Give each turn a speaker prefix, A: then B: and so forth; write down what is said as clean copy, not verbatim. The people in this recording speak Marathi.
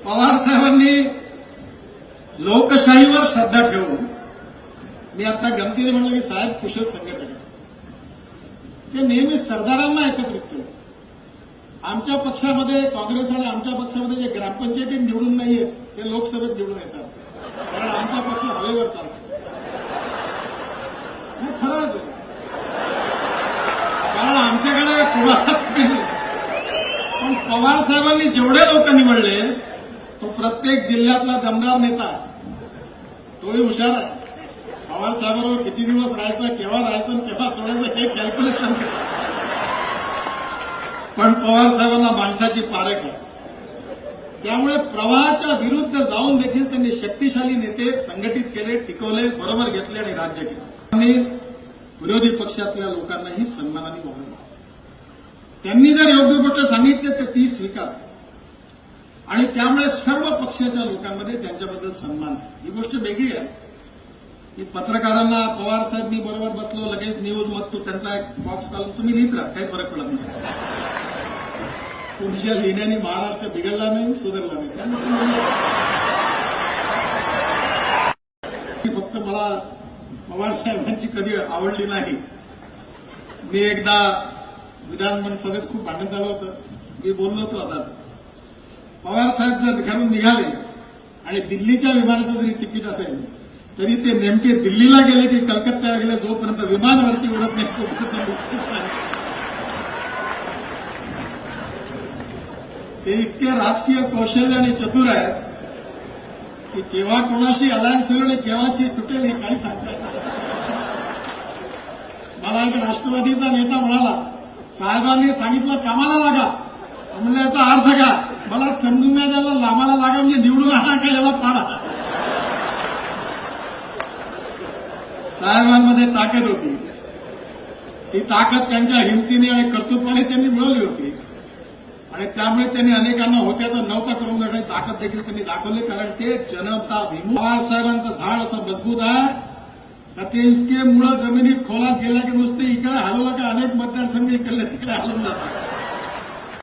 A: पवार साहेबांनी लोकशाहीवर श्रद्धा ठेवून मी आता गमतीने म्हणलं की साहेब कुशल संघटक आहे. ते नेहमी सरदारांना एकत्रित केलं. आमच्या पक्षामध्ये काँग्रेस आणि आमच्या पक्षामध्ये जे ग्रामपंचायतीत निवडून नाहीये ते लोकसभेत निवडून येतात, कारण आमचा पक्ष हवेवर चालतो. नाही खरंच आहे, कारण आमच्याकडे कुणाला पण पवार साहेबांनी जेवढे लोक निवडले तो प्रत्येक जिल्ह्यातला दमदार नेता, तोही हुशार आहे. पवार साहेबांवर किती दिवस राहायचं, केव्हा राहायचं आणि केव्हा सोडायचं हे कॅल्क्युलेशन करतात. पण पवार साहेबांना माणसाची पारख आहे. त्यामुळे प्रवाहाच्या विरुद्ध जाऊन देखील त्यांनी शक्तिशाली नेते संघटित केले, टिकवले, बरोबर घेतले आणि राज्य केले. आणि विरोधी पक्षातल्या लोकांनाही सन्मानाने वागवलं. त्यांनी जर योग्य गोष्ट सांगितली तर ती स्वीकार, आणि त्यामुळे सर्व पक्षाच्या लोकांमध्ये त्यांच्याबद्दल सन्मान आहे. ही गोष्ट वेगळी आहे की पत्रकारांना पवार साहेब मी बरोबर बसलो लगेच न्यूज मग तो त्यांचा एक बॉक्स घालून तुम्ही लिहित राहा, काही फरक पडत नाही. तुमच्या लिहिण्याने महाराष्ट्र बिघडला नाही, सुधारला नाही. फक्त मला पवार साहेबांची कधी आवडली नाही. मी एकदा विधान सभेत खूप भांडण झालं होतं. मी बोललो होतो असाच, पवार साहेब जर घरून निघाले आणि दिल्लीच्या विमानाचं जरी तिकीट असेल तरी ते नेमके दिल्लीला गेले की कलकत्त्याला गेले, जोपर्यंत विमानावरती उडत नाही तोपर्यंत निश्चित सांगते. ते इतके राजकीय कौशल्य आणि चतुर आहेत की केव्हा कोणाशी अलायन्स होईल आणि केव्हाची तुटेल हे काही सांगता येत नाही. मला एक राष्ट्रवादीचा नेता म्हणाला, साहेबांनी सांगितलं कामाला लागा. म्हणलं याचा अर्थ का? मला समजून नाही द्यायला, लांबाला लागा म्हणजे निवडून आणा का याला पाडा. साहेबांमध्ये ताकद होती. ती ताकद त्यांच्या हिमतीने आणि कर्तृत्वाने त्यांनी मिळवली होती, आणि त्यामुळे त्यांनी अनेकांना होत्या तर नव्हता करून देण्याची ताकद देखील त्यांनी दाखवली. कारण ते जनता विमुख. पवार साहेबांचं झाड असं मजबूत आहे का ते इतके मुळं जमिनीत खोलात गेल्या की नुसते इकडे हलवलं का अनेक मतदारसंघ इकडे तिकडे हलवून जातात.